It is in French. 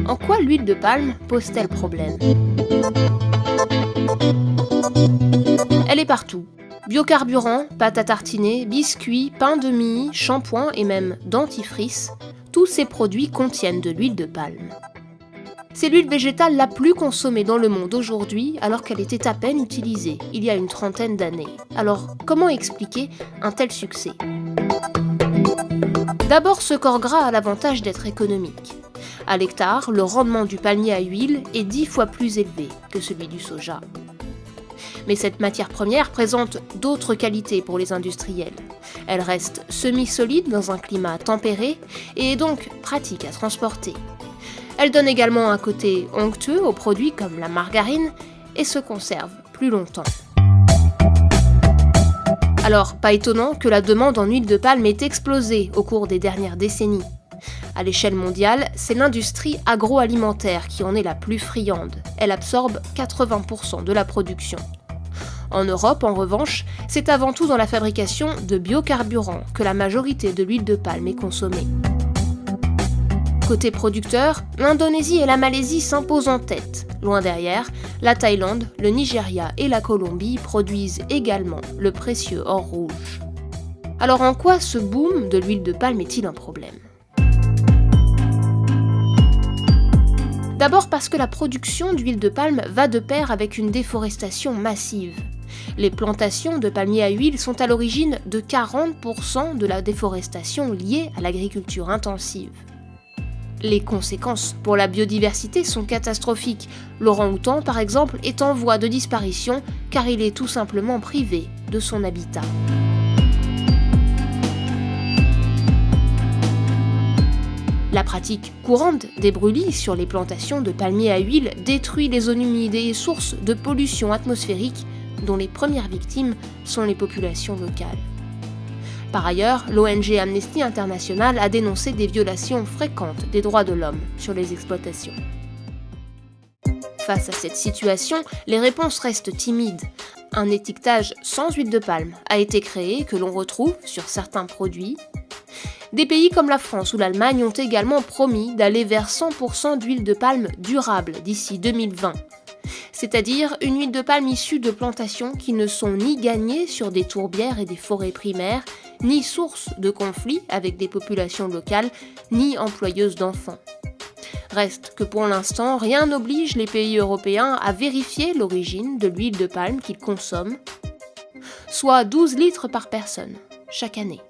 En quoi l'huile de palme pose-t-elle problème? Elle est partout. Biocarburants, pâte à tartiner, biscuits, pain de mie, shampoing et même dentifrice, tous ces produits contiennent de l'huile de palme. C'est l'huile végétale la plus consommée dans le monde aujourd'hui alors qu'elle était à peine utilisée il y a une trentaine d'années. Alors, comment expliquer un tel succès? D'abord, ce corps gras a l'avantage d'être économique. À l'hectare, le rendement du palmier à huile est 10 fois plus élevé que celui du soja. Mais cette matière première présente d'autres qualités pour les industriels. Elle reste semi-solide dans un climat tempéré et est donc pratique à transporter. Elle donne également un côté onctueux aux produits comme la margarine et se conserve plus longtemps. Alors, pas étonnant que la demande en huile de palme ait explosé au cours des dernières décennies. À l'échelle mondiale, c'est l'industrie agroalimentaire qui en est la plus friande. Elle absorbe 80% de la production. En Europe, en revanche, c'est avant tout dans la fabrication de biocarburants que la majorité de l'huile de palme est consommée. Côté producteur, l'Indonésie et la Malaisie s'imposent en tête. Loin derrière, la Thaïlande, le Nigeria et la Colombie produisent également le précieux or rouge. Alors en quoi ce boom de l'huile de palme est-il un problème? D'abord parce que la production d'huile de palme va de pair avec une déforestation massive. Les plantations de palmiers à huile sont à l'origine de 40% de la déforestation liée à l'agriculture intensive. Les conséquences pour la biodiversité sont catastrophiques. L'orang-outan, par exemple, est en voie de disparition car il est tout simplement privé de son habitat. La pratique courante des brûlis sur les plantations de palmiers à huile détruit les zones humides et est source de pollution atmosphérique dont les premières victimes sont les populations locales. Par ailleurs, l'ONG Amnesty International a dénoncé des violations fréquentes des droits de l'homme sur les exploitations. Face à cette situation, les réponses restent timides. Un étiquetage sans huile de palme a été créé que l'on retrouve sur certains produits. Des pays comme la France ou l'Allemagne ont également promis d'aller vers 100% d'huile de palme durable d'ici 2020. C'est-à-dire une huile de palme issue de plantations qui ne sont ni gagnées sur des tourbières et des forêts primaires, ni source de conflits avec des populations locales, ni employeuses d'enfants. Reste que pour l'instant, rien n'oblige les pays européens à vérifier l'origine de l'huile de palme qu'ils consomment, soit 12 litres par personne chaque année.